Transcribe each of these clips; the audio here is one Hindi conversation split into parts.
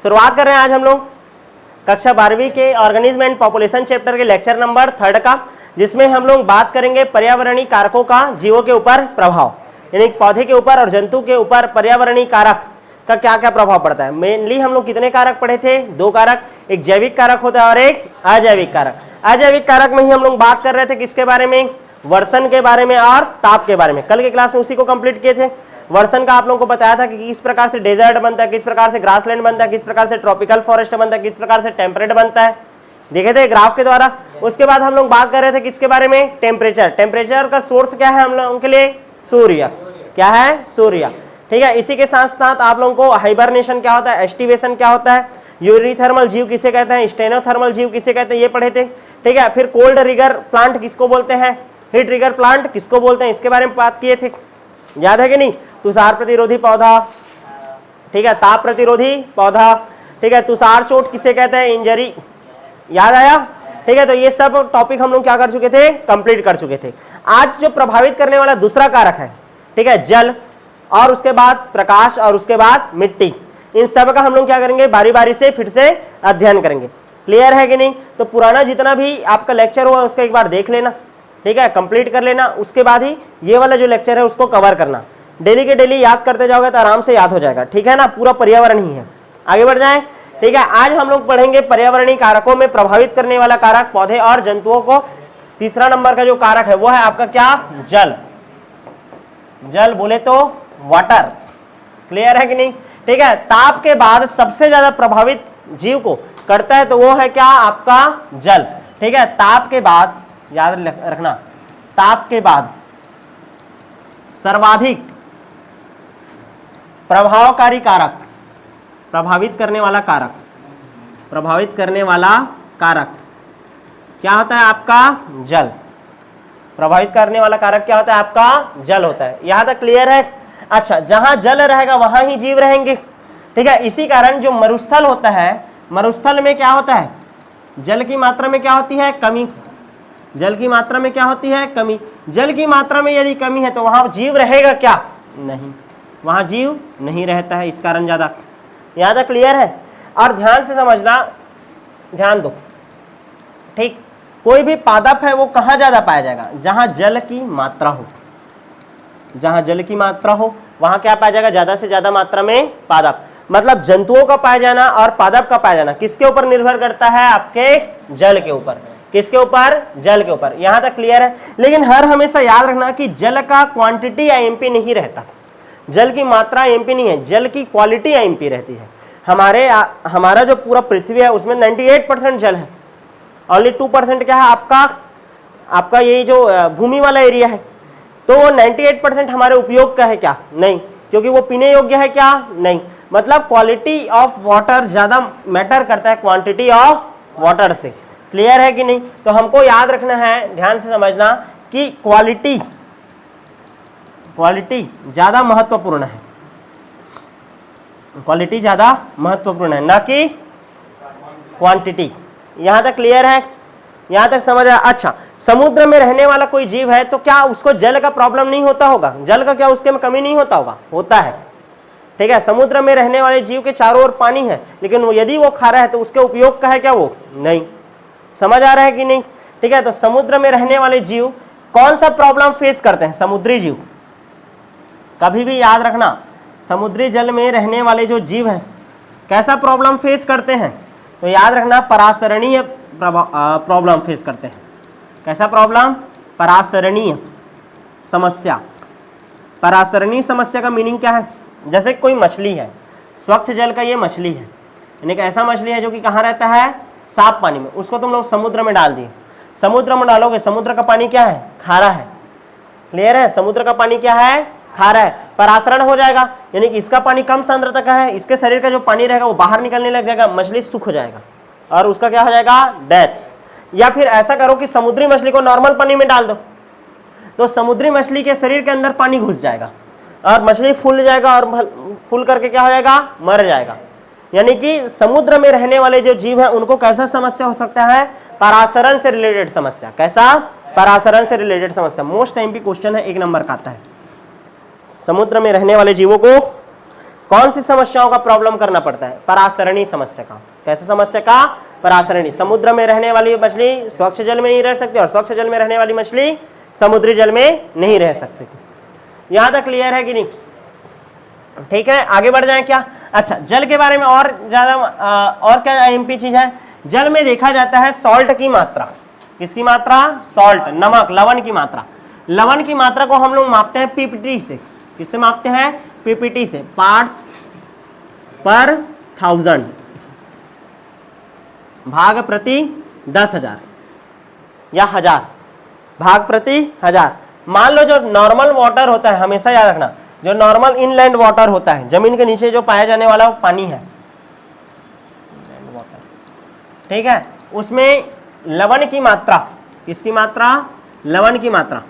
शुरुआत कर रहे हैं आज हम लोग कक्षा 12वीं के ऑर्गेनिज्म एंड पॉपुलेशन चैप्टर के लेक्चर नंबर 3 का, जिसमें हम लोग बात करेंगे पर्यावरणीय कारकों का जीवों के ऊपर प्रभाव, यानी पौधे के ऊपर और जंतु के ऊपर पर्यावरणीय कारक का क्या क्या प्रभाव पड़ता है। मेनली हम लोग कितने कारक पढ़े थे? 2 कारक, एक जैविक कारक होता है और एक अजैविक कारक। अजैविक कारक में ही हम लोग बात कर रहे थे किसके बारे में? वर्षण के बारे में और ताप के बारे में। कल के क्लास में उसी को कंप्लीट किए थे। वर्षण का आप लोगों को बताया था कि किस प्रकार से डेजर्ट बनता है, किस प्रकार से ग्रासलैंड बनता है, किस प्रकार से ट्रॉपिकल फॉरेस्ट बनता है, किस प्रकार से टेम्परेट बनता है, देखे थे ग्राफ के द्वारा। उसके बाद हम लोग बात कर रहे थे किसके बारे में? टेम्परेचर। टेम्परेचर का सोर्स क्या है हम लोगों के लिए? सूर्य। क्या है? सूर्य। ठीक है। इसी के साथ साथ आप लोगों को हाइबरनेशन क्या होता है, एस्टिवेशन क्या होता है, यूरिथर्मल जीव किसे कहते हैं, स्टेनोथर्मल जीव किसे कहते हैं, ये पढ़े थे। ठीक है। फिर कोल्ड रिगर प्लांट किसको बोलते हैं, हीट रिगर प्लांट किसको बोलते हैं, इसके बारे में बात किए थे, याद है कि नहीं? तुषार प्रतिरोधी पौधा, ठीक है, ताप प्रतिरोधी पौधा, ठीक है, तुषार चोट किसे कहते हैं, इंजरी, याद आया? ठीक है। तो ये सब टॉपिक हम लोग क्या कर चुके थे? कंप्लीट कर चुके थे। आज जो प्रभावित करने वाला दूसरा कारक है, ठीक है, जल, और उसके बाद प्रकाश, और उसके बाद मिट्टी, इन सब का हम लोग क्या करेंगे? बारी बारी से फिर से अध्ययन करेंगे। क्लियर है कि नहीं? तो पुराना जितना भी आपका लेक्चर हुआ उसको एक बार देख लेना, ठीक है, कंप्लीट कर लेना। उसके बाद ही ये वाला जो लेक्चर है उसको कवर करना। डेली के डेली याद करते जाओगे तो आराम से याद हो जाएगा, ठीक है ना? पूरा पर्यावरण ही है। आगे बढ़ जाएं। ठीक है। आज हम लोग पढ़ेंगे पर्यावरणीय कारकों में प्रभावित करने वाला कारक पौधे और जंतुओं को। तीसरा नंबर का जो कारक है वो है आपका क्या? जल। जल बोले तो वाटर। क्लियर है कि नहीं? ठीक है। ताप के बाद सबसे ज्यादा प्रभावित जीव को करता है तो वो है क्या? आपका जल। ठीक है। ताप के बाद याद रखना, ताप के बाद सर्वाधिक प्रभावकारी कारक, प्रभावित करने वाला कारक, प्रभावित करने वाला कारक क्या होता है? आपका जल। प्रभावित करने वाला कारक क्या होता है? आपका जल होता है। यहां तक क्लियर है? अच्छा, जहां जल रहेगा वहां ही जीव रहेंगे। ठीक है। इसी कारण जो मरुस्थल होता है, मरुस्थल में क्या होता है? जल की मात्रा में क्या होती है? कमी। जल की मात्रा में क्या होती है? कमी। जल की मात्रा में यदि कमी है तो वहां जीव रहेगा क्या? नहीं, वहां जीव नहीं रहता है। इस कारण ज्यादा। याद है? क्लियर है? और ध्यान से समझना, ध्यान दो। ठीक, कोई भी पादप है वो कहां ज्यादा पाया जाएगा? जहां जल की मात्रा हो। जहां जल की मात्रा हो वहां क्या पाया जाएगा? ज्यादा से ज्यादा मात्रा में पादप। मतलब जंतुओं का पाया जाना और पादप का पाया जाना किसके ऊपर निर्भर करता है? आपके जल के ऊपर। किसके ऊपर? जल के ऊपर। यहां तक क्लियर है? लेकिन हर हमेशा याद रखना कि जल का क्वांटिटी आईएमपी नहीं रहता, जल की मात्रा आईएमपी नहीं है, जल की क्वालिटी आईएमपी रहती है। हमारा जो पूरा पृथ्वी है उसमें 98% जल है, ओनली 2% क्या है? आपका ये जो भूमि वाला एरिया है, तो वो 98% हमारे उपयोग का है क्या? नहीं, क्योंकि वो पीने योग्य है क्या? नहीं। मतलब क्वालिटी ऑफ वाटर ज्यादा मैटर करता है क्वांटिटी ऑफ वाटर से। क्लियर है कि नहीं? तो हमको याद रखना है, ध्यान से समझना कि क्वालिटी ज्यादा महत्वपूर्ण है। क्वालिटी ज्यादा महत्वपूर्ण है, ना कि क्वांटिटी। यहां तक क्लियर है? यहां तक समझ आया? अच्छा, समुद्र में रहने वाला कोई जीव है तो क्या उसको जल का प्रॉब्लम नहीं होता होगा? जल का क्या उसके में कमी नहीं होता होगा? होता है। ठीक है। समुद्र में रहने वाले जीव के चारों ओर पानी है, लेकिन यदि वो खा रहा है तो उसके उपयोग का है क्या? वो नहीं। समझ आ रहा है कि नहीं? ठीक है। तो समुद्र में रहने वाले जीव कौन सा प्रॉब्लम फेस करते हैं? समुद्री जीव। कभी भी याद रखना, समुद्री जल में रहने वाले जो जीव हैं कैसा प्रॉब्लम फेस करते हैं? तो याद रखना, परासरणीय प्रॉब्लम फेस करते हैं। कैसा प्रॉब्लम? परासरणीय समस्या। परासरणीय समस्या का मीनिंग क्या है? जैसे कोई मछली है, स्वच्छ जल का ये मछली है, यानी कि ऐसा मछली है जो कि कहाँ रहता है? साफ पानी में। उसको तुम लोग समुद्र में डाल दिए, समुद्र में डालोगे, समुद्र का पानी क्या है? खारा है। क्लियर है? समुद्र का पानी क्या है? खारा है। परासरण हो जाएगा, यानी कि इसका पानी कम सांद्रता का है, इसके शरीर का जो पानी रहेगा वो बाहर निकलने लग जाएगा, मछली सूख हो जाएगा और उसका क्या हो जाएगा? डेथ। या फिर ऐसा करो कि समुद्री मछली को नॉर्मल पानी में डाल दो, तो समुद्री मछली के शरीर के अंदर पानी घुस जाएगा और मछली फूल जाएगा और फूल करके क्या हो जाएगा? मर जाएगा। यानी कि समुद्र में रहने वाले जो जीव हैं उनको कैसा समस्या हो सकता है? परासरण से रिलेटेड समस्या। कैसा? परासरण से रिलेटेड समस्या। मोस्ट टाइम भी क्वेश्चन है, 1 नंबर का आता है। समुद्र में रहने वाले जीवों को कौन सी समस्याओं का प्रॉब्लम करना पड़ता है? परासरणी समस्या का। कैसे समस्या का? परासरणी। समुद्र में रहने वाली मछली स्वच्छ जल में नहीं रह सकती और स्वच्छ जल में रहने वाली मछली समुद्री जल में नहीं रह सकती। यहां तक क्लियर है कि नहीं? ठीक है, आगे बढ़ जाए क्या? अच्छा, जल के बारे में और ज्यादा और क्या आईएमपी चीज है? जल में देखा जाता है सॉल्ट की मात्रा। किसकी मात्रा? सॉल्ट, नमक, लवण की मात्रा। लवण की मात्रा को हम लोग मापते हैं पीपीटी से। किससे मापते हैं? पीपीटी से, पार्ट्स पर 1000 भाग प्रति 10,000 या 1000 भाग प्रति 1000। मान लो जो नॉर्मल वाटर होता है, हमेशा याद रखना, जो नॉर्मल इनलैंड वाटर होता है, जमीन के नीचे जो पाया जाने वाला पानी है, ठीक है, उसमें लवण की मात्रा, किसकी मात्रा? लवण की मात्रा,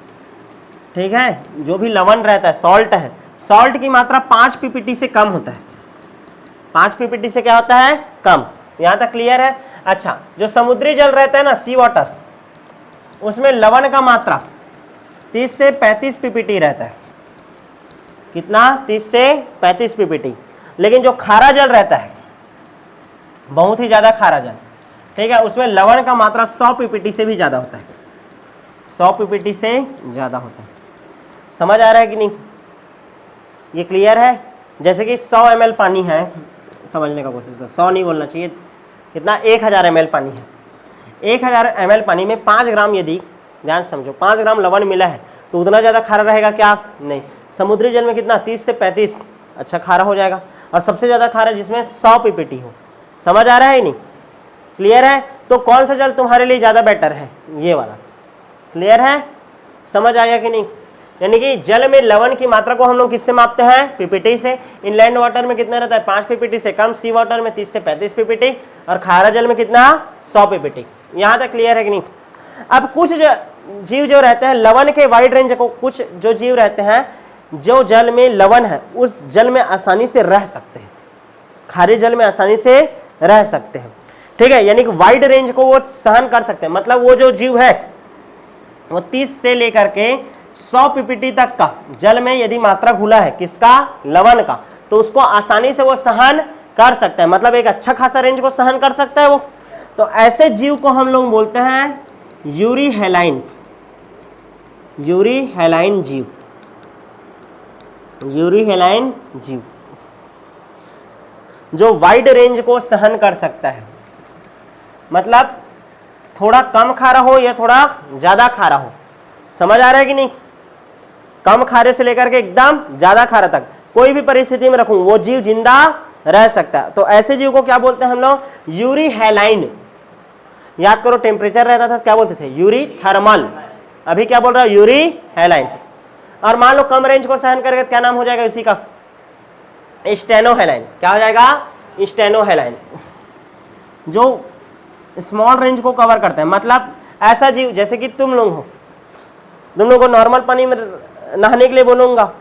ठीक है, जो भी लवण रहता है, सॉल्ट है, सॉल्ट की मात्रा 5 पीपीटी से कम होता है। 5 पीपीटी से क्या होता है? कम। यहां तक क्लियर है? अच्छा, जो समुद्री जल रहता है ना, सी वाटर, उसमें लवण का मात्रा 30 से 35 पीपीटी रहता है। कितना? 30 से 35 पीपीटी। लेकिन जो खारा जल रहता है, बहुत ही ज्यादा खारा जल, ठीक है, उसमें लवण का मात्रा 100 पीपीटी से भी ज्यादा होता है। 100 पीपीटी से ज्यादा होता है। समझ आ रहा है कि नहीं? ये क्लियर है? जैसे कि 100 ml पानी है, समझने का कोशिश करो, 100 नहीं बोलना चाहिए, कितना? 1000 ml पानी है। 1000 ml पानी में 5 ग्राम, यदि ध्यान समझो, 5 ग्राम लवण मिला है तो उतना ज़्यादा खारा रहेगा क्या? नहीं। समुद्री जल में कितना? 30 से 35 अच्छा खारा हो जाएगा, और सबसे ज़्यादा खारा जिसमें 100 पीपीटी हो। समझ आ रहा है नहीं? क्लियर है? तो कौन सा जल तुम्हारे लिए ज़्यादा बेटर है? ये वाला। क्लियर है? समझ आया कि नहीं? यानी कि जल में लवण की मात्रा को हम लोग किससे मापते हैं? पीपीटी से। इनलैंड वाटर में कितना रहता है? 5 पीपीटी से कम, सी वाटर में 30 से 35 पीपीटी, और खारा जल में कितना? 100 पीपीटी। यहां तक क्लियर है कि नहीं? अब कुछ जीव जो रहते हैं लवण के वाइड रेंज को, कुछ जो जीव रहते हैं जो जल में लवण है उस जल में आसानी से रह सकते हैं, खारे जल में आसानी से रह सकते हैं, ठीक है, यानी कि वाइड रेंज को वो सहन कर सकते हैं। मतलब वो जो जीव है वो 30 से लेकर के 100 पीपीटी तक का जल में यदि मात्रा घुला है, किसका? लवण का, तो उसको आसानी से वो सहन कर सकता है, मतलब एक अच्छा खासा रेंज को सहन कर सकता है वो। तो ऐसे जीव को हम लोग बोलते हैं यूरीहेलाइन, यूरीहेलाइन जीव, यूरीहेलाइन जीव जो वाइड रेंज को सहन कर सकता है। मतलब थोड़ा कम खारा हो या थोड़ा ज्यादा खारा हो। समझ आ रहा है कि नहीं? कम खारे से लेकर के एकदम ज्यादा खारा तक कोई भी परिस्थिति में रखूं वो जीव जिंदा रह सकता है। तो ऐसे जीव को क्या बोलते हैं हम लोग? यूरीहेलाइन। याद करो, टेम्परेचर रहता था क्या बोलते थे? यूरीथर्मल। अभी क्या बोल रहा है? यूरीहेलाइन। और मान लो कम रेंज को सहन करके क्या नाम हो जाएगा इसी का? स्टेनोहेलाइन। क्या हो जाएगा? स्टेनोहेलाइन, जो स्मॉल रेंज को कवर करता है। मतलब ऐसा जीव जैसे कि तुम लोग हो, तुम लोग को नॉर्मल पानी में नहाने के लिए बोलूंगा,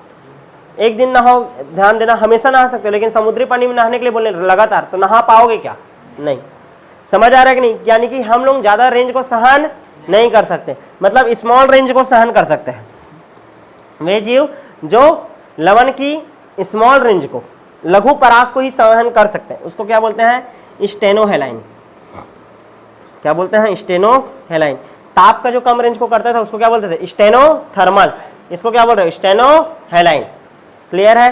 एक दिन नहाओ, ध्यान देना, हमेशा नहा सकते हो, लेकिन समुद्री पानी में नहाने के लिए बोले लगातार, तो नहा पाओगे क्या? नहीं। समझ आ रहा है कि नहीं? यानी कि हम लोग ज्यादा रेंज को सहन नहीं कर सकते, मतलब स्मॉल रेंज को सहन कर सकते हैं वे जीव जो लवण की स्मॉल रेंज को, लघु परास को ही सहन कर सकते हैं। उसको क्या बोलते हैं? स्टेनोहेलाइन। क्या बोलते हैं? स्टेनोहेलाइन। ताप का जो कम रेंज को करता था उसको क्या बोलते थे? स्टेनोथर्मल। इसको क्या बोल रहे हो? स्टेनोहेलाइन। क्लियर है?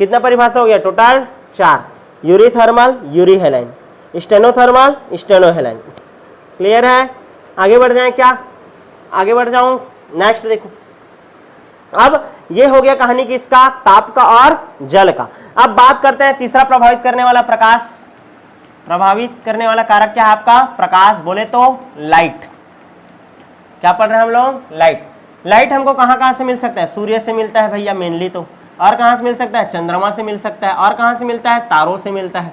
कितना परिभाषा हो गया? Total 4। Eurythermal, euryhaline, stenothermal, stenohaline. Clear है? आगे बढ़ जाए क्या? आगे बढ़ जाऊं? नेक्स्ट देखो, अब ये हो गया कहानी किसका? ताप का और जल का। अब बात करते हैं तीसरा प्रभावित करने वाला, प्रकाश। प्रभावित करने वाला कारक क्या है आपका? प्रकाश। बोले तो लाइट। क्या पढ़ रहे हैं हम लोग? लाइट। लाइट हमको कहां कहां से मिल सकता है? सूर्य से मिलता है भैया मेनली तो, और कहां से मिल सकता है? चंद्रमा से मिल सकता है, और कहां से मिलता है? तारों से मिलता है।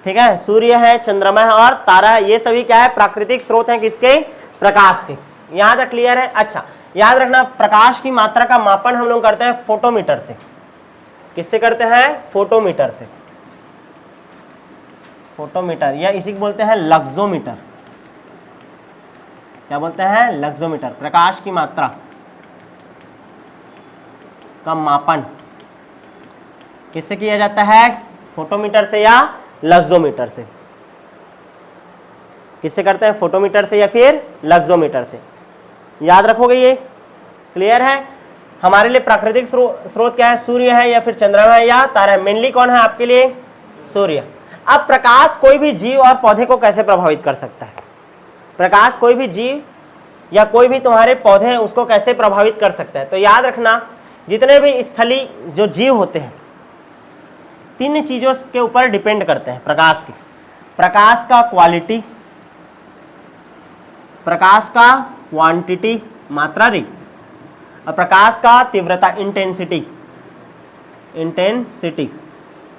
ठीक है, सूर्य है, चंद्रमा है और तारा है, ये सभी क्या है? प्राकृतिक स्रोत हैं किसके? प्रकाश के। यहां तक क्लियर है? अच्छा, याद रखना, प्रकाश की मात्रा का मापन हम लोग करते हैं फोटोमीटर से। किससे करते हैं? फोटोमीटर से। फोटोमीटर, या इसी को बोलते हैं लक्सोमीटर। क्या बोलते हैं? लक्सोमीटर। प्रकाश की मात्रा का मापन किससे किया जाता है? फोटोमीटर से या लक्सोमीटर से। किससे करते हैं? फोटोमीटर से या फिर लक्सोमीटर से। याद रखोगे ये, क्लियर है? हमारे लिए प्राकृतिक स्रोत क्या है? सूर्य है या फिर चंद्रमा है या तारा है? मेनली कौन है आपके लिए? सूर्य। अब प्रकाश कोई भी जीव और पौधे को कैसे प्रभावित कर सकता है? प्रकाश कोई भी जीव या कोई भी तुम्हारे पौधे हैं उसको कैसे प्रभावित कर सकता है? तो याद रखना, जितने भी स्थलीय जो जीव होते हैं 3 चीजों के ऊपर डिपेंड करते हैं प्रकाश की। प्रकाश का क्वालिटी, प्रकाश का क्वांटिटी, मात्रा री, और प्रकाश का तीव्रता, इंटेंसिटी। इंटेंसिटी,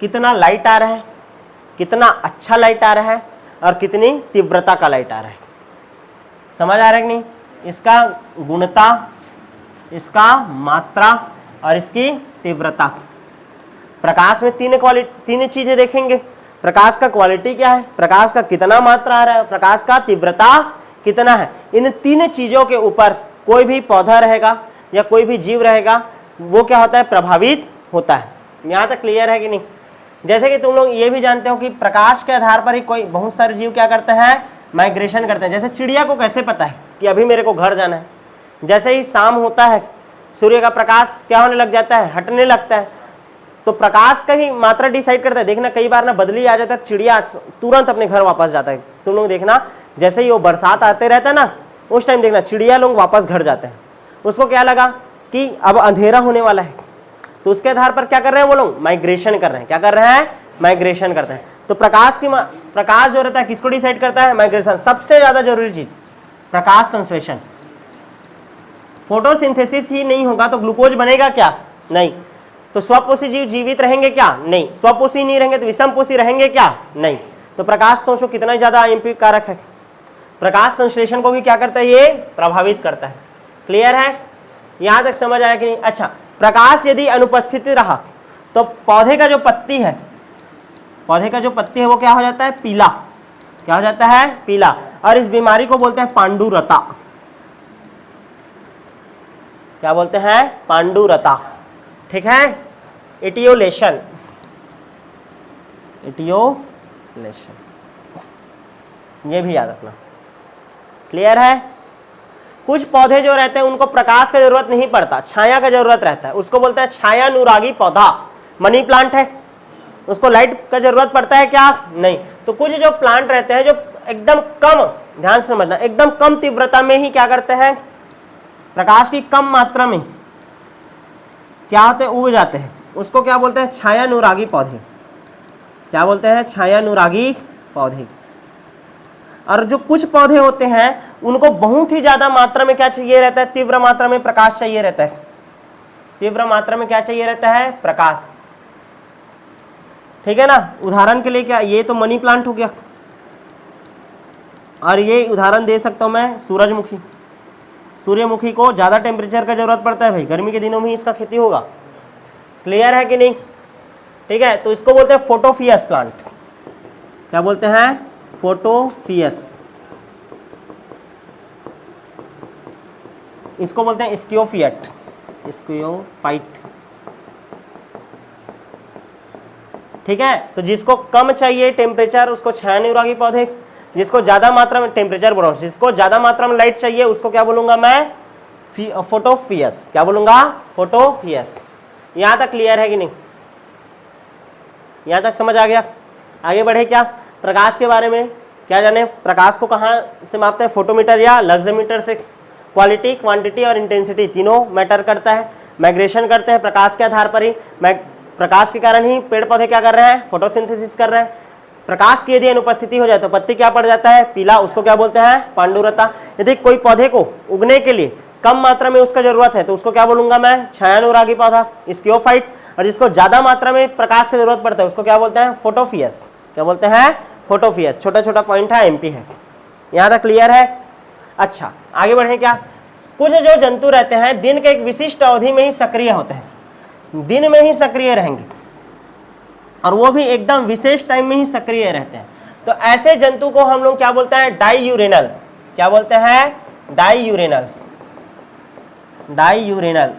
कितना लाइट आ रहा है, कितना अच्छा लाइट आ रहा है और कितनी तीव्रता का लाइट आ रहा है। समझ आ रहा है कि नहीं? इसका गुणता, इसका मात्रा और इसकी तीव्रता। प्रकाश में 3 चीजें देखेंगे। प्रकाश का क्वालिटी क्या है, प्रकाश का कितना मात्रा आ रहा है, प्रकाश का तीव्रता कितना है। इन 3 चीजों के ऊपर कोई भी पौधा रहेगा या कोई भी जीव रहेगा वो क्या होता है? प्रभावित होता है। यहाँ तक क्लियर है कि नहीं? जैसे कि तुम लोग ये भी जानते हो कि प्रकाश के आधार पर ही कोई बहुत सारे जीव क्या करते हैं? माइग्रेशन करते हैं। जैसे चिड़िया को कैसे पता है कि अभी मेरे को घर जाना है? जैसे ही शाम होता है सूर्य का प्रकाश क्या होने लग जाता है? हटने लगता है। तो प्रकाश का ही मात्रा डिसाइड करता है। देखना कई बार ना बदली आ जाता है, चिड़िया तुरंत अपने घर वापस जाता है। तुम लोग देखना जैसे ही वो बरसात आते रहता है ना उस टाइम देखना चिड़िया लोग वापस घर जाते हैं। उसको क्या लगा कि अब अंधेरा होने वाला है, तो उसके आधार पर क्या कर रहे हैं वो लोग? माइग्रेशन कर रहे हैं। क्या कर रहे हैं? माइग्रेशन करते हैं। तो प्रकाश जो रहता है किसको डिसाइड करता है? माइग्रेशन। सबसे ज्यादा जरूरी चीज प्रकाश संश्लेषण। फोटोसिंथेसिस ही नहीं होगा तो ग्लूकोज बनेगा क्या? नहीं। तो स्वपोषी जीव जीवित रहेंगे क्या? नहीं। स्वपोषी नहीं रहेंगे तो विषमपोषी रहेंगे क्या? नहीं। तो प्रकाश सोचो कितना ज्यादा आईएमपी कारक है। प्रकाश संश्लेषण को भी क्या करता है? ये प्रभावित करता है। क्लियर है? यहां तक समझ आया कि नहीं? अच्छा, प्रकाश यदि अनुपस्थित रहा तो पौधे का जो पत्ती है, पौधे का जो पत्ती है वो क्या हो जाता है? पीला। क्या हो जाता है? पीला। और इस बीमारी को बोलते हैं पांडुरता। क्या बोलते हैं? पांडुरता। ठीक है? इटियोलेशन, इटियोलेशन, ये भी याद रखना। क्लियर है? कुछ पौधे जो रहते हैं उनको प्रकाश का जरूरत नहीं पड़ता, छाया का जरूरत रहता है। उसको बोलते हैं छाया अनुरागी पौधा। मनी प्लांट है, उसको लाइट का जरूरत पड़ता है क्या? नहीं। तो कुछ जो प्लांट रहते हैं जो एकदम कम, ध्यान से समझना, एकदम कम तीव्रता में ही क्या करते हैं? प्रकाश की कम मात्रा में क्या होते हैं? उग जाते हैं। उसको क्या बोलते हैं? छाया अनुरागी पौधे। क्या बोलते हैं? छाया अनुरागी पौधे। और जो कुछ पौधे होते हैं उनको बहुत ही ज्यादा मात्रा में क्या चाहिए रहता है? तीव्र मात्रा में प्रकाश चाहिए रहता है। तीव्र मात्रा में क्या चाहिए रहता है? प्रकाश। ठीक है ना? उदाहरण के लिए क्या, ये तो मनी प्लांट हो गया, और ये उदाहरण दे सकता हूं मैं सूरजमुखी। सूर्यमुखी को ज्यादा टेम्परेचर का जरूरत पड़ता है भाई, गर्मी के दिनों में ही इसका खेती होगा। क्लियर है कि नहीं? ठीक है, तो इसको बोलते हैं फोटोफियस प्लांट। क्या बोलते हैं? फोटोफियस। इसको बोलते हैं स्कियोफियट, स्कियोफाइट। ठीक है, तो जिसको कम चाहिए टेम्परेचर उसको छाया अनुरागी पौधे, जिसको ज्यादा मात्रा में टेम्परेचर बोल रहा हूं, जिसको ज्यादा मात्रा में लाइट चाहिए उसको क्या बोलूंगा मैं? फोटोफियस। क्या बोलूंगा? फोटोफियस। यहां तक क्लियर है कि नहीं? यहां तक समझ आ गया? आगे बढ़े क्या? प्रकाश के बारे में क्या जाने? प्रकाश को कहाँ से मापते हैं? फोटोमीटर या लक्सोमीटर से। क्वालिटी, क्वांटिटी और इंटेंसिटी तीनों मैटर करता है। माइग्रेशन करते हैं प्रकाश के आधार पर ही। प्रकाश के कारण ही पेड़ पौधे क्या कर रहे हैं? फोटोसिंथेसिस कर रहे हैं। प्रकाश की यदि अनुपस्थिति हो जाए तो पत्ती क्या पड़ जाता है? पीला। उसको क्या बोलते हैं? पांडुरता। यदि कोई पौधे को उगने के लिए कम मात्रा में उसका जरूरत है तो उसको क्या बोलूंगा मैं? छाया अनुरागी पौधा, स्कियोफाइट। और जिसको ज्यादा मात्रा में प्रकाश की जरूरत पड़ता है उसको क्या बोलते हैं? फोटोफियस। क्या बोलते हैं? फोटोफियस। छोटा छोटा पॉइंट है, एमपी है। यहां तक क्लियर है? अच्छा, आगे बढ़े क्या? कुछ जो जंतु रहते हैं दिन के एक विशिष्ट अवधि में ही सक्रिय होते हैं, दिन में ही सक्रिय रहेंगे, और वो भी एकदम विशेष टाइम में ही सक्रिय रहते हैं। तो ऐसे जंतु को हम लोग क्या बोलते हैं? डाईयूरेनल। क्या बोलते हैं? डाईयूरेनल। डाईयूरेनल।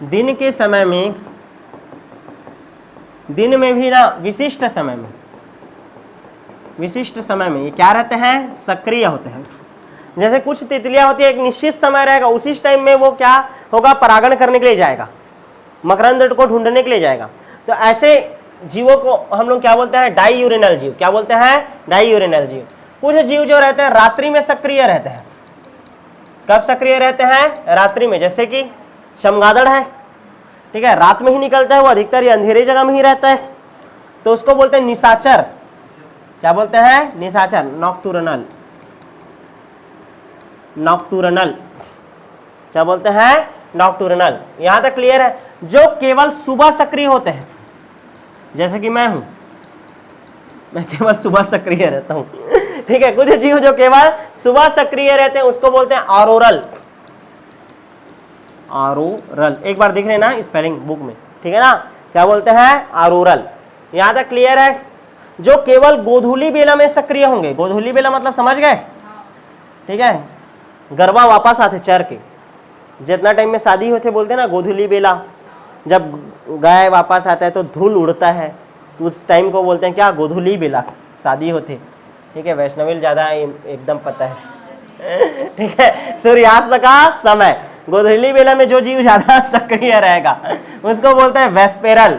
दिन के समय में दिन में भी ना विशिष्ट समय में ये क्या रहते हैं, सक्रिय होते हैं। जैसे कुछ तितलियां होती है, एक निश्चित समय रहेगा, उसी टाइम में वो क्या होगा, परागण करने के लिए जाएगा, मकरंद को ढूंढने के लिए जाएगा। तो ऐसे जीवों को हम लोग क्या बोलते हैं, डाईयूरेनल जीव। क्या बोलते हैं, डाईयूरेनल जीव। कुछ जीव जो रहते हैं रात्रि में सक्रिय रहते हैं। कब सक्रिय रहते हैं, रात्रि में। जैसे कि चमगादड़ है, ठीक है, रात में ही निकलता है, वो अधिकतर ये अंधेरे जगह में ही रहता है, तो उसको बोलते हैं निशाचर। क्या बोलते हैं, निशाचर, नॉक्टूरनल। क्या बोलते हैं, नॉक्टूरनल। यहां तक क्लियर है। जो केवल सुबह सक्रिय होते हैं, जैसे कि मैं हूं, मैं केवल सुबह सक्रिय रहता हूं ठीक है। कुछ जीव जो केवल सुबह सक्रिय रहते हैं उसको बोलते हैं ऑरोरल। एक बार देख लेना स्पेलिंग बुक में, ठीक है ना। क्या बोलते हैं, ऑरोरल। यहां तक क्लियर है। जो केवल गोधूली बेला में सक्रिय होंगे, गोधूली बेला मतलब समझ गए, ठीक है, गरबा वापस आते चर के, जितना टाइम में शादी होते बोलते हैं ना गोधूली बेला, जब गाय वापस आता है तो धूल उड़ता है, तो उस टाइम को बोलते हैं क्या, गोधूली बेला, शादी होते, ठीक है। वैष्णवी ज़्यादा एकदम पता है ठीक है। सूर्यास्त का समय, गोधूली बेला में जो जीव ज़्यादा सक्रिय रहेगा उसको बोलते हैं वेस्पेरल।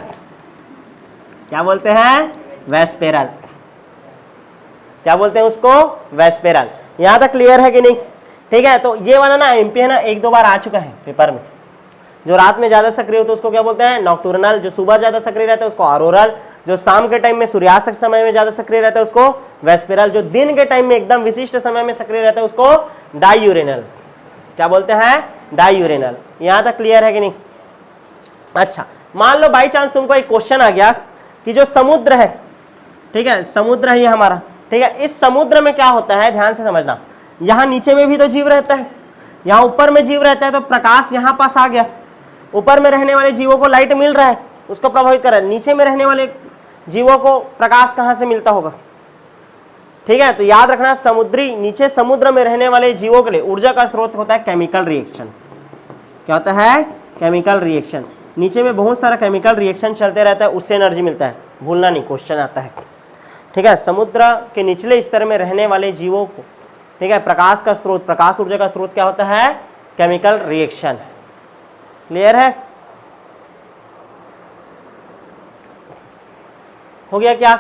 क्या बोलते हैं, वेस्पेरल। क्या बोलते हैं उसको, वेस्पेरल। यहां तक क्लियर है कि नहीं, ठीक है। तो ये वाला ना एमपी है ना, एक दो बार आ चुका है पेपर में। जो रात में ज्यादा सक्रिय होता है उसको क्या बोलते हैं, नॉक्टूरनल। जो सुबह ज्यादा सक्रिय रहता है उसको ऑरोरल। जो शाम के टाइम में सूर्यास्त के समय में ज्यादा सक्रिय रहता है उसको वेस्पेरल। जो दिन के टाइम में एकदम विशिष्ट समय में सक्रिय रहता है उसको डाईयूरेनल। क्या बोलते हैं, डाईयूरेनल। यहां तक क्लियर है कि नहीं। अच्छा, मान लो बाई चांस तुमको एक क्वेश्चन आ गया कि जो समुद्र है, ठीक है, समुद्र है ये हमारा, ठीक है, इस समुद्र में क्या होता है, ध्यान से समझना। यहाँ नीचे में भी तो जीव रहता है, यहाँ ऊपर में जीव रहता है, तो प्रकाश यहाँ पास आ गया, ऊपर में रहने वाले जीवों को लाइट मिल रहा है, उसको प्रभावित कर रहा है। नीचे में रहने वाले जीवों को प्रकाश कहाँ से मिलता होगा, ठीक है। तो याद रखना, समुद्री नीचे समुद्र में रहने वाले जीवों के लिए ऊर्जा का स्रोत होता है केमिकल रिएक्शन। क्या होता है, केमिकल रिएक्शन। नीचे में बहुत सारा केमिकल रिएक्शन चलते रहता है, उससे एनर्जी मिलता है। भूलना नहीं, क्वेश्चन आता है, ठीक है। समुद्र के निचले स्तर में रहने वाले जीवों को, ठीक है, प्रकाश का स्रोत, प्रकाश ऊर्जा का स्रोत क्या होता है, केमिकल रिएक्शन। क्लियर है, हो गया क्या।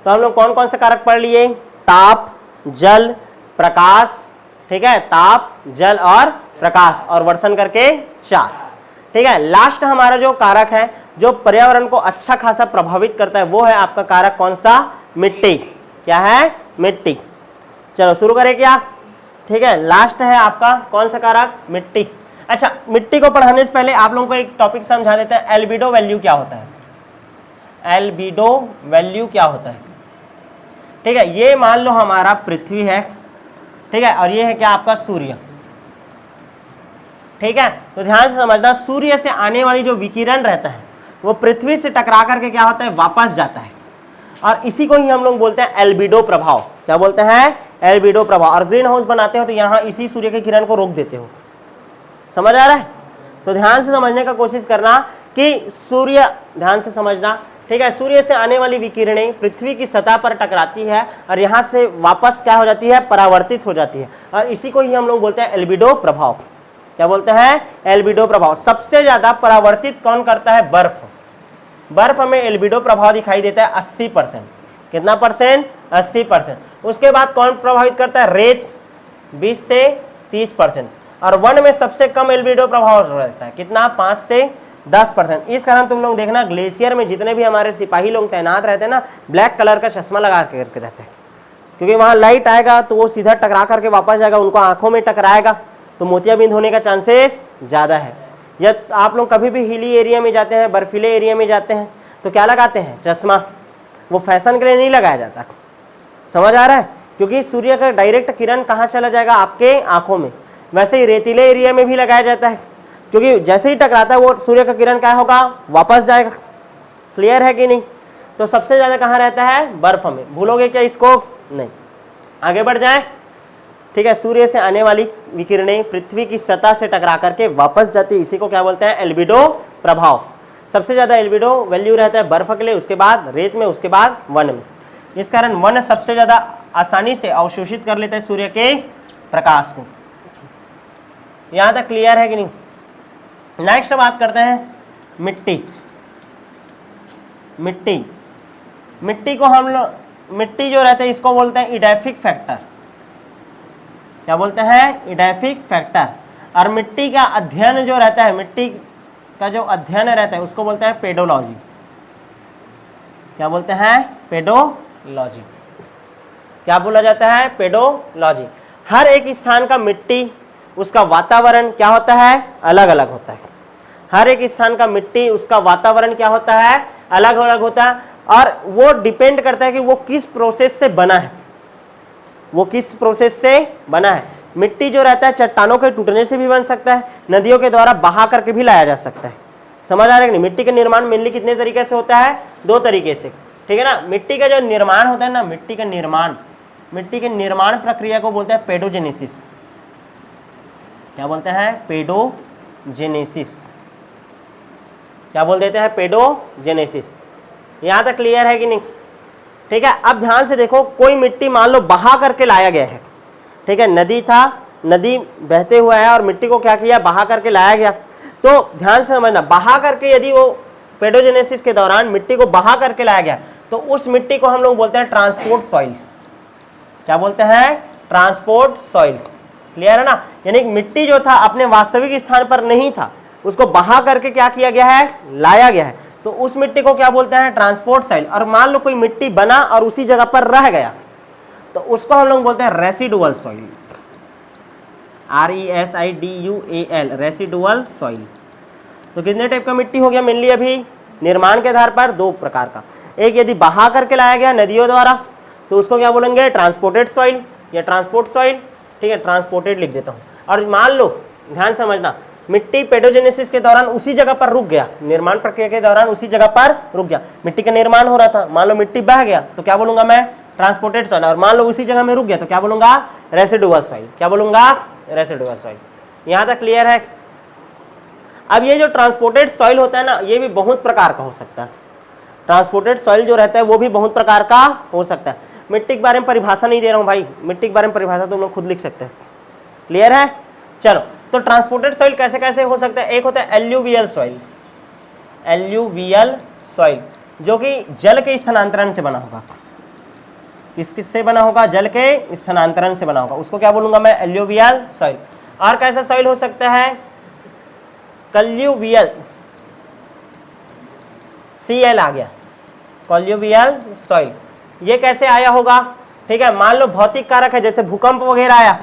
तो हम लोग कौन कौन से कारक पढ़ लिए, ताप, जल, प्रकाश, ठीक है, ताप, जल और प्रकाश, और वर्षण करके 4, ठीक है। लास्ट हमारा जो कारक है जो पर्यावरण को अच्छा खासा प्रभावित करता है वो है आपका कारक कौन सा, मिट्टी। क्या है, मिट्टी। चलो शुरू करें क्या, ठीक है। लास्ट है आपका कौन सा कारक, मिट्टी। अच्छा, मिट्टी को पढ़ाने से पहले आप लोगों को एक टॉपिक समझा देते हैं, एल्बिडो वैल्यू क्या होता है। एल्बिडो वैल्यू क्या होता है, ठीक है। ये मान लो हमारा पृथ्वी है, ठीक है, और ये है क्या आपका सूर्य, ठीक है। तो ध्यान से समझना, सूर्य से आने वाली जो विकिरण रहता है वो पृथ्वी से टकरा करके क्या होता है, वापस जाता है, और इसी को ही हम लोग बोलते हैं एल्बिडो प्रभाव। क्या बोलते हैं, एल्बिडो प्रभाव। और ग्रीन हाउस बनाते हो तो यहाँ इसी सूर्य के किरण को रोक देते हो, समझ आ रहा है। तो ध्यान से समझने का कोशिश करना कि सूर्य, ध्यान से समझना, ठीक है, सूर्य से आने वाली विकिरणें पृथ्वी की सतह पर टकराती है और यहाँ से वापस क्या हो जाती है, परावर्तित हो जाती है, और इसी को ही हम लोग बोलते हैं एल्बिडो प्रभाव। क्या बोलते हैं, एल्बिडो प्रभाव। सबसे ज्यादा परावर्तित कौन करता है, बर्फ। बर्फ में एल्बिडो प्रभाव दिखाई देता है 80%। कितना परसेंट, 80%। उसके बाद कौन प्रभावित करता है, रेत 20 से 30%, और वन में सबसे कम एल्बिडो प्रभाव रहता है, कितना, 5 से 10%। इस कारण तुम लोग देखना ग्लेशियर में जितने भी हमारे सिपाही लोग तैनात रहते हैं ना, ब्लैक कलर का चश्मा लगा करके रहते हैं, क्योंकि वहाँ लाइट आएगा तो वो सीधा टकरा करके वापस जाएगा, उनको आंखों में टकराएगा तो मोतियाबिंद होने का चांसेस ज़्यादा है। या आप लोग कभी भी हिली एरिया में जाते हैं, बर्फीले एरिया में जाते हैं तो क्या लगाते हैं, चश्मा। वो फैशन के लिए नहीं लगाया जाता, समझ आ रहा है, क्योंकि सूर्य का डायरेक्ट किरण कहाँ चला जाएगा, आपके आंखों में। वैसे ही रेतीले एरिया में भी लगाया जाता है, क्योंकि जैसे ही टकराता है वो सूर्य का किरण क्या होगा, वापस जाएगा। क्लियर है कि नहीं। तो सबसे ज़्यादा कहाँ रहता है, बर्फ में। भूलोगे क्या इसको, नहीं। आगे बढ़ जाए, ठीक है। सूर्य से आने वाली विकिरणें पृथ्वी की सतह से टकरा करके वापस जाती है, इसी को क्या बोलते हैं, एल्बिडो प्रभाव। सबसे ज़्यादा एल्बिडो वैल्यू रहता है बर्फ के लिए, उसके बाद रेत में, उसके बाद वन में। इस कारण वन सबसे ज़्यादा आसानी से अवशोषित कर लेता है सूर्य के प्रकाश को। यहाँ तक क्लियर है कि नहीं? नेक्स्ट बात करते हैं मिट्टी। मिट्टी मिट्टी को हम लोग, मिट्टी जो रहते हैं इसको बोलते हैं इडैफिक फैक्टर। क्या बोलते हैं? इडैफिक फैक्टर। और मिट्टी का अध्ययन जो रहता है, मिट्टी का जो अध्ययन रहता है उसको बोलते हैं पेडोलॉजी। क्या बोलते हैं? पेडोलॉजी। क्या बोला जाता है? पेडोलॉजी। हर एक स्थान का मिट्टी, उसका वातावरण क्या होता है? अलग अलग होता है। हर एक स्थान का मिट्टी, उसका वातावरण क्या होता है? अलग अलग होता है। और वो डिपेंड करता है कि वो किस प्रोसेस से बना है, वो किस प्रोसेस से बना है। मिट्टी जो रहता है चट्टानों के टूटने से भी बन सकता है, नदियों के द्वारा बहा करके भी लाया जा सकता है। समझ आ रहा है कि नहीं? मिट्टी का निर्माण मेनली कितने तरीके से होता है? दो तरीके से, ठीक है ना। मिट्टी का जो निर्माण होता है ना, मिट्टी के निर्माण प्रक्रिया को बोलते हैं पेडोजेनेसिस। क्या बोलते हैं? पेडोजेनेसिस। क्या बोल देते हैं? पेडोजेनेसिस। यहाँ तक क्लियर है कि नहीं? ठीक है। अब ध्यान से देखो, कोई मिट्टी मान लो बहा करके लाया गया है, ठीक है, नदी था, नदी बहते हुआ है और मिट्टी को क्या किया? बहा करके लाया गया। तो ध्यान से समझना, बहा करके यदि वो पेडोजेनेसिस के दौरान मिट्टी को बहा करके लाया गया तो उस मिट्टी को हम लोग बोलते हैं ट्रांसपोर्ट सॉइल। क्या बोलते हैं? Transport soil. क्लियर है ना? यानी मिट्टी जो था अपने वास्तविक स्थान पर नहीं था, उसको बहा करके क्या किया गया है? लाया गया है। तो उस मिट्टी को क्या बोलते हैं? Transport soil. और मान लो कोई मिट्टी बना और उसी जगह पर रह गया तो उसको हम लोग बोलते हैं residual soil. RESIDUAL, residual soil. तो कितने टाइप का मिट्टी हो गया मेनली अभी? निर्माण के आधार पर दो प्रकार का। एक यदि बहा करके लाया गया नदियों द्वारा तो उसको क्या बोलेंगे? ट्रांसपोर्टेड सॉइल या ट्रांसपोर्ट सॉइल। ठीक है, ट्रांसपोर्टेड लिख देता हूँ। और मान लो, ध्यान समझना, मिट्टी पेडोजेनेसिस के दौरान उसी जगह पर रुक गया, निर्माण प्रक्रिया के दौरान उसी जगह पर रुक गया, मिट्टी का निर्माण हो रहा था, मान लो मिट्टी बह गया तो क्या बोलूंगा मैं? Transported soil. और मान लो उसी जगह में रुक गया तो क्या बोलूंगा? Residual soil. क्या बोलूंगा? Residual soil. यहाँ तक क्लियर है? अब ये जो ट्रांसपोर्टेड सॉइल होता है ना, ये भी बहुत प्रकार का हो सकता है। ट्रांसपोर्टेड सॉइल जो रहता है वो भी बहुत प्रकार का हो सकता है। मिट्टी के बारे में परिभाषा नहीं दे रहा हूँ भाई, मिट्टी के बारे में परिभाषा तुम लोग खुद लिख सकते हैं। क्लियर है? चलो, तो ट्रांसपोर्टेड सॉइल कैसे कैसे हो सकता है? एक होता है एल्यूवियल सॉइल। एल्यूवियल सॉइल जो कि जल के स्थानांतरण से बना होगा। किससे बना होगा? जल के स्थानांतरण से बना होगा, उसको क्या बोलूंगा मैं? Alluvial soil. और कैसा सॉइल हो सकता है? कल्यूवियल, CL आ गया, कल्यूवियल सॉइल। ये कैसे आया होगा? ठीक है, मान लो भौतिक कारक है, जैसे भूकंप वगैरह आया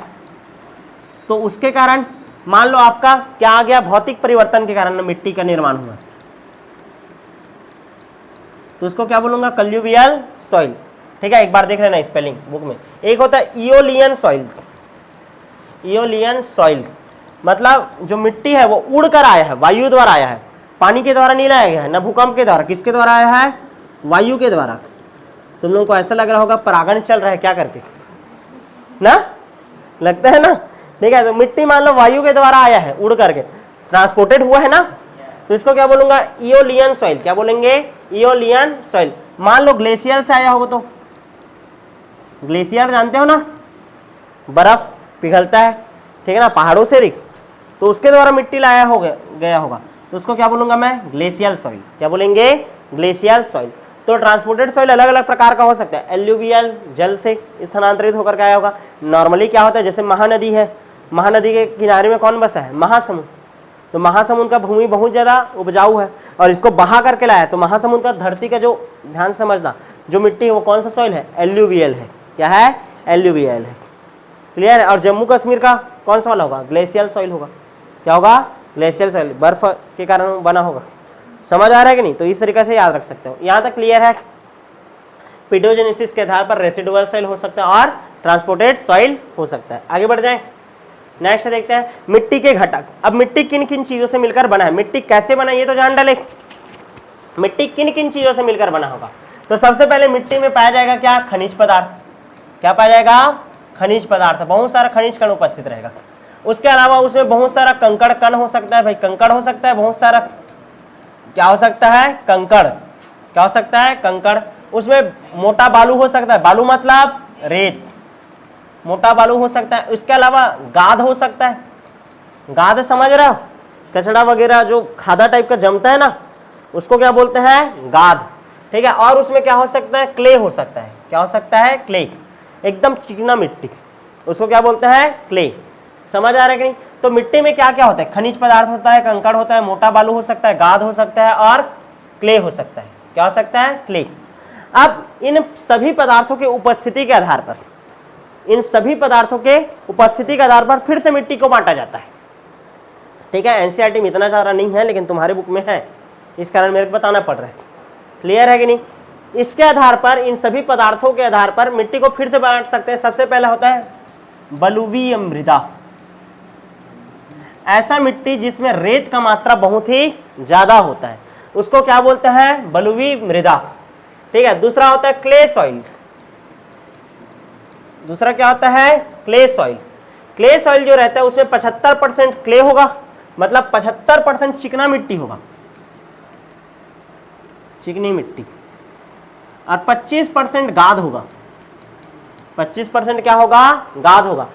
तो उसके कारण मान लो आपका क्या आ गया? भौतिक परिवर्तन के कारण मिट्टी का निर्माण हुआ, तो उसको क्या बोलूंगा? कल्यूवियल सॉइल। ठीक है, एक बार देख लेना स्पेलिंग बुक में। एक होता है इओलियन सॉइल। इओलियन सॉइल मतलब जो मिट्टी है वो उड़कर आया है, वायु द्वारा आया है, पानी के द्वारा नहीं लाया गया है, ना भूकंप के द्वारा। किसके द्वारा आया है? वायु के द्वारा। तुम लोगों को ऐसा लग रहा होगा परागण चल रहा है क्या करके, ना लगता है ना? ठीक है, तो मिट्टी मान लो वायु के द्वारा आया है, उड़ करके ट्रांसपोर्टेड हुआ है ना, तो इसको क्या बोलूंगा? इओलियन सॉइल। क्या बोलेंगे? इओलियन सॉइल। मान लो ग्लेशियर से आया होगा, तो ग्लेशियर जानते हो ना, बर्फ पिघलता है, ठीक है ना, पहाड़ों से रिक, तो उसके द्वारा मिट्टी लाया हो गया होगा, तो उसको क्या बोलूंगा मैं? Glacial soil. क्या बोलेंगे? Glacial soil. तो ट्रांसपोर्टेड सॉइल अलग अलग प्रकार का हो सकता है। एल्यूवियल जल से स्थानांतरित होकर के आया होगा। नॉर्मली क्या होता है, जैसे महानदी है, महानदी के किनारे में कौन बसा है? महासमुंद। तो महासमुंद का भूमि बहुत ज़्यादा उपजाऊ है और इसको बहा करके लाया, तो महासमुंद का धरती का जो, ध्यान समझना, जो मिट्टी है वो कौन सा सॉइल है? एल्यूवियल है। क्या है? एल्यूवियल है। क्लियर है? और जम्मू कश्मीर का कौन सा वाला होगा? ग्लेशियल सॉइल होगा। क्या होगा? ग्लेशियल सॉइल, बर्फ के कारण बना होगा। समझ आ रहा है कि नहीं? तो इस तरीके से याद रख सकते हो। यहाँ तक क्लियर है? पेडोजेनेसिस के आधार पर रेसिडुअल सॉइल हो सकता है और ट्रांसपोर्टेड सॉइल हो सकता है। आगे बढ़ जाएं, नेक्स्ट देखते हैं मिट्टी के घटक। अब मिट्टी किन किन चीजों से मिलकर बना है, मिट्टी कैसे बना ये तो जान डाले। मिट्टी किन किन चीजों से मिलकर बना होगा? तो सबसे पहले मिट्टी में पाया जाएगा क्या? खनिज पदार्थ। क्या पाया जाएगा? खनिज पदार्थ। बहुत सारा खनिज कण उपस्थित रहेगा। उसके अलावा उसमें बहुत सारा कंकड़ कण हो सकता है भाई, कंकड़ हो सकता है बहुत सारा, क्या हो सकता है? कंकड़। क्या हो सकता है? कंकड़। उसमें मोटा बालू हो सकता है, बालू मतलब रेत, मोटा बालू हो सकता है। इसके अलावा गाद हो सकता है, गाद समझ रहे हो? कचड़ा वगैरह जो खादा टाइप का जमता है ना, उसको क्या बोलते हैं? गाद। ठीक है, और उसमें क्या हो सकता है? क्ले हो सकता है। क्या हो सकता है? क्ले, एकदम चिकना मिट्टी, उसको क्या बोलते हैं? क्ले। समझ आ रहा है कि नहीं? तो मिट्टी में क्या क्या होता है? खनिज पदार्थ होता है, कंकड़ होता है, मोटा बालू हो सकता है, गाद हो सकता है और क्ले हो सकता है। क्या हो सकता है? क्ले। अब इन सभी पदार्थों की उपस्थिति के आधार पर, इन सभी पदार्थों के उपस्थिति के आधार पर फिर से मिट्टी को बांटा जाता है। ठीक है, एनसीईआरटी में इतना सारा नहीं है, लेकिन तुम्हारे बुक में है, इस कारण मेरे को बताना पड़ रहा है। क्लियर है कि नहीं? इसके आधार पर, इन सभी पदार्थों के आधार पर मिट्टी को फिर से बांट सकते हैं। सबसे पहला होता है बलुवीय मृदा, ऐसा मिट्टी जिसमें रेत का मात्रा बहुत ही ज्यादा होता है, उसको क्या बोलते हैं? बलुवी मृदा। ठीक है, दूसरा होता है क्ले सॉइल। दूसरा क्या होता है? Clay soil. क्ले सॉइल जो रहता है उसमें 75% क्ले होगा, मतलब 75% चिकना मिट्टी होगा, चिकनी मिट्टी, और 25% गाद होगा। 25% क्या होगा? गाद होगा।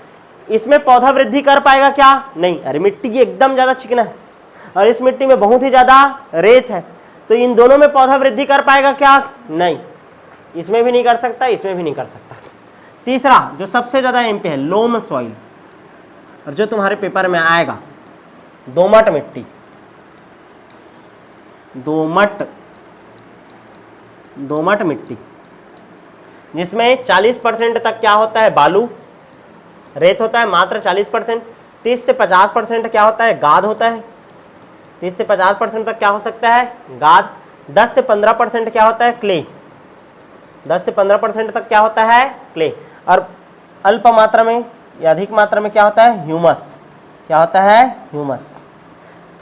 इसमें पौधा वृद्धि कर पाएगा क्या? नहीं। अरे मिट्टी की एकदम ज्यादा चिकना है और इस मिट्टी में बहुत ही ज्यादा रेत है, तो इन दोनों में पौधा वृद्धि कर पाएगा क्या? नहीं, इसमें भी नहीं कर सकता, इसमें भी नहीं कर सकता। तीसरा जो सबसे ज्यादा एमपी है, लोम सॉइल, और जो तुम्हारे पेपर में आएगा दोमट मिट्टी। दोमट मिट्टी जिसमें 40% तक क्या होता है? बालू, रेत होता है मात्र 40%। 30 से 50% क्या होता है? गाद होता है। 30 से 50% तक क्या हो सकता है? गाद। 10 से 15% क्या होता है? क्ले। 10 से 15% तक क्या होता है? क्ले। और अल्प मात्रा में या अधिक मात्रा में क्या होता है? ह्यूमस। क्या होता है? ह्यूमस।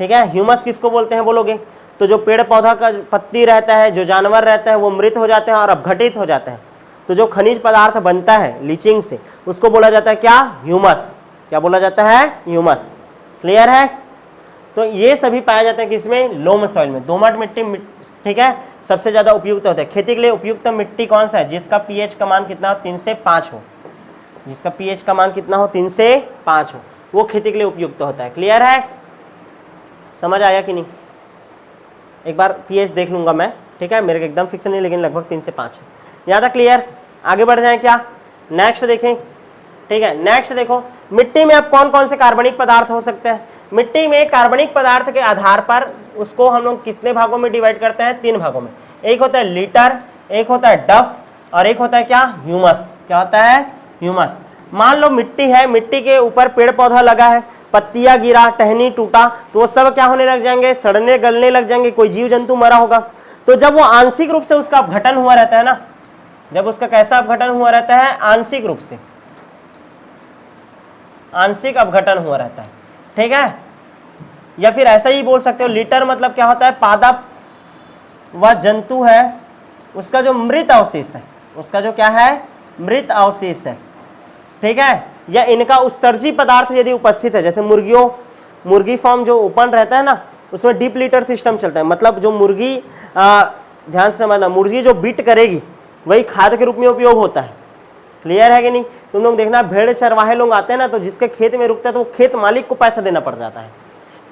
ठीक है, ह्यूमस किसको बोलते हैं बोलोगे? तो जो पेड़ पौधा का पत्ती रहता है, जो जानवर रहता है, वो मृत हो जाते हैं और अपघटित हो जाते हैं, तो जो खनिज पदार्थ बनता है लीचिंग से, उसको बोला जाता है क्या? ह्यूमस। क्या बोला जाता है? ह्यूमस। क्लियर है? तो ये सभी पाए जाते हैं किसमें? लोम सॉइल में, दोमट मिट्टी। ठीक है, सबसे ज्यादा उपयुक्त होता है। खेती के लिए उपयुक्त मिट्टी कौन सा है? जिसका पीएच का मान कितना हो? 3 से 5 हो। जिसका पीएच का मान कितना हो? 3 से 5 हो, वो खेती के लिए उपयुक्त होता है। क्लियर है? समझ आया कि नहीं? एक बार पीएच देख लूंगा मैं, ठीक है, मेरे को एकदम फिक्स नहीं, लेकिन लगभग 3 से 5 है। यहाँ तक क्लियर? आगे बढ़ जाएं क्या? नेक्स्ट देखें। ठीक है, नेक्स्ट देखो, मिट्टी में अब कौन कौन से कार्बनिक पदार्थ हो सकते हैं? मिट्टी में कार्बनिक पदार्थ के आधार पर उसको हम लोग कितने भागों में डिवाइड करते हैं? 3 भागों में। एक होता है लीटर, एक होता है डफ, और एक होता है क्या? ह्यूमस। क्या होता है? ह्यूमस। मान लो मिट्टी है, मिट्टी के ऊपर पेड़ पौधा लगा है, पत्तियां गिरा, टहनी टूटा, तो वो सब क्या होने लग जाएंगे? सड़ने गलने लग जाएंगे, कोई जीव जंतु मरा होगा। तो जब वो आंशिक रूप से उसका अपघटन हुआ रहता है ना, जब उसका कैसा अपघटन हुआ रहता है? आंशिक रूप से, आंशिक अपघटन हुआ रहता है। ठीक है, या फिर ऐसा ही बोल सकते हो, लीटर मतलब क्या होता है? पादप वह जंतु है, उसका जो मृत अवशेष है, उसका जो क्या है? मृत अवशेष है। ठीक है, या इनका उत्सर्जी पदार्थ यदि उपस्थित है, जैसे मुर्गी फार्म जो ओपन रहता है ना, उसमें डीप लीटर सिस्टम चलता है, मतलब जो मुर्गी, ध्यान से समझना, मुर्गी जो बीट करेगी वही खाद के रूप में उपयोग होता है। क्लियर है कि नहीं? तुम लोग देखना, भेड़ चरवाहे लोग आते हैं ना, तो जिसके खेत में रुकता है तो वो खेत मालिक को पैसा देना पड़ जाता है।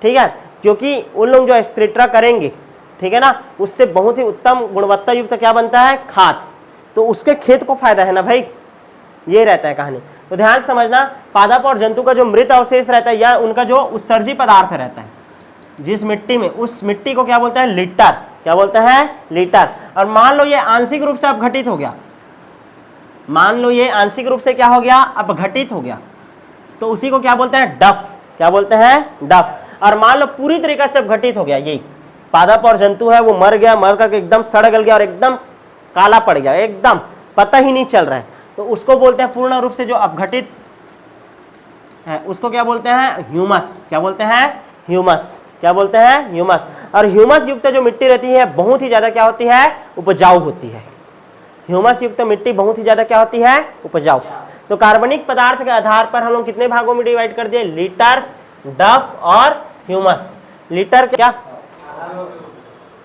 ठीक है, क्योंकि उन लोग जो एक्सट्रेक्टा करेंगे, ठीक है ना, उससे बहुत ही उत्तम गुणवत्ता युक्त क्या बनता है? खाद। तो उसके खेत को फायदा है ना भाई, ये रहता है कहानी। तो ध्यान समझना, पादप और जंतु का जो मृत अवशेष रहता है या उनका जो उत्सर्जी पदार्थ रहता है जिस मिट्टी में, उस मिट्टी को क्या बोलते हैं? लीटर। क्या बोलते हैं? लीटर। और मान लो ये आंशिक रूप से अपघटित हो गया, मान लो ये आंशिक रूप से क्या हो गया? अपघटित हो गया, तो उसी को क्या बोलते हैं? डफ। क्या बोलते हैं? डफ। और मान लो पूरी तरीके से अपघटित हो गया, यही पादप और जंतु है वो मर गया, मर करके एकदम सड़ गल गया और एकदम काला पड़ गया, एकदम पता ही नहीं चल रहा है, तो उसको बोलते हैं पूर्ण रूप से जो अपघटित है, उसको क्या बोलते हैं? ह्यूमस। क्या बोलते हैं? ह्यूमस। क्या बोलते हैं? ह्यूमस। और ह्यूमस युक्त जो मिट्टी रहती है बहुत ही ज्यादा क्या होती है? उपजाऊ होती है। ह्यूमस युक्त मिट्टी बहुत ही ज्यादा क्या होती है? उपजाऊ। तो कार्बनिक पदार्थ के आधार पर हम लोग कितने भागों में डिवाइड कर दिए? लीटर, डफ और ह्यूमस। लीटर क्या?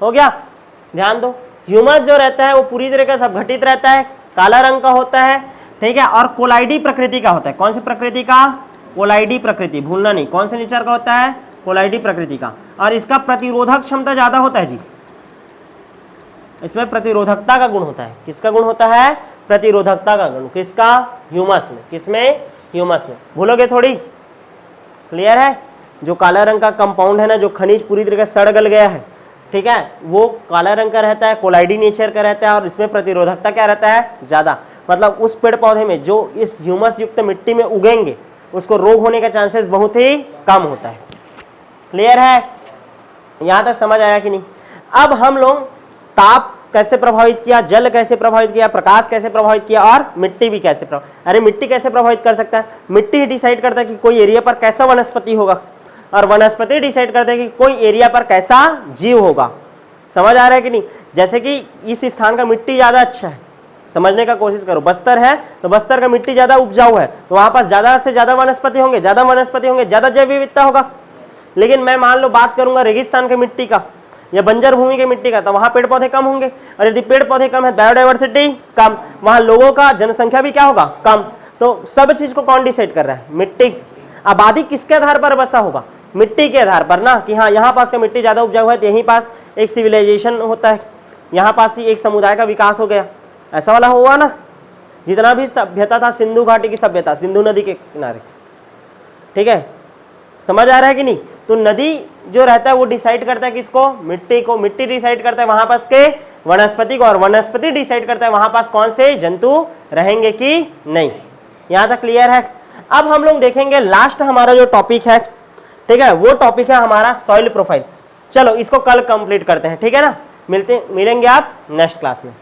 हो गया, ध्यान दो। ह्यूमस जो रहता है वो पूरी तरह से घटित रहता है, काला रंग का होता है, ठीक है, और कोलाइडी प्रकृति का होता है। कौन सी प्रकृति का? कोलाइडी प्रकृति, भूलना नहीं, कौन से नेचर का होता है? कोलाइडी प्रकृति का। और इसका प्रतिरोधक क्षमता ज्यादा होता है जी, इसमें प्रतिरोधकता का गुण होता है। किसका गुण होता है? प्रतिरोधकता का गुण। किसका? ह्यूमस में। किसमें? ह्यूमस में। भूलोगे थोड़ी? क्लियर है? जो काला रंग का कंपाउंड है ना, जो खनिज पूरी तरह से सड़ गल गया है, ठीक है, वो काला रंग का रहता है, कोलाइडी नेचर का रहता है, और इसमें प्रतिरोधकता क्या रहता है? ज्यादा। मतलब उस पेड़ पौधे में जो इस ह्यूमस युक्त मिट्टी में उगेंगे उसको रोग होने का चांसेस बहुत ही कम होता है। क्लियर है? यहां तक समझ आया कि नहीं? अब हम लोग ताप कैसे प्रभावित किया, जल कैसे प्रभावित किया, प्रकाश कैसे प्रभावित किया, और मिट्टी भी कैसे अरे मिट्टी कैसे प्रभावित कर सकता है? मिट्टी ही डिसाइड करता है कि कोई एरिया पर कैसा वनस्पति होगा, और वनस्पति डिसाइड करते हैं कि कोई एरिया पर कैसा जीव होगा। समझ आ रहा है कि नहीं? जैसे कि इस स्थान का मिट्टी ज्यादा अच्छा है, समझने का कोशिश करो। बस्तर है तो बस्तर का मिट्टी ज्यादा उपजाऊ है, तो वहां पास ज्यादा से ज्यादा वनस्पति होंगे, ज्यादा जैव विविधता होगा। लेकिन मैं मान लो बात करूंगा रेगिस्तान के मिट्टी का या बंजर भूमि के मिट्टी का, तो वहां पेड़ पौधे कम होंगे, और यदि पेड़ पौधे कम है, बायोडाइवर्सिटी कम, वहां लोगों का जनसंख्या भी क्या होगा? कम। तो सब चीज को कौन डिसाइड कर रहा है? मिट्टी। आबादी किसके आधार पर बसा होगा? मिट्टी के आधार पर ना, कि हाँ यहाँ पास का मिट्टी ज्यादा उपजाऊ है तो यहीं पास एक सिविलाइजेशन होता है, यहाँ पास ही एक समुदाय का विकास हो गया, ऐसा वाला हुआ ना। जितना भी सभ्यता था, सिंधु घाटी की सभ्यता, सिंधु नदी के किनारे, ठीक है, समझ आ रहा है कि नहीं? तो नदी जो रहता है वो डिसाइड करता है किसको? मिट्टी को। मिट्टी डिसाइड करता है वहां पास के वनस्पति को, और वनस्पति डिसाइड करता है वहां पास कौन से जंतु रहेंगे कि नहीं। यहां तक क्लियर है? अब हम लोग देखेंगे लास्ट हमारा जो टॉपिक है, ठीक है, वो टॉपिक है हमारा सॉइल प्रोफाइल। चलो इसको कल कंप्लीट करते हैं, ठीक है ना? मिलेंगे आप नेक्स्ट क्लास में।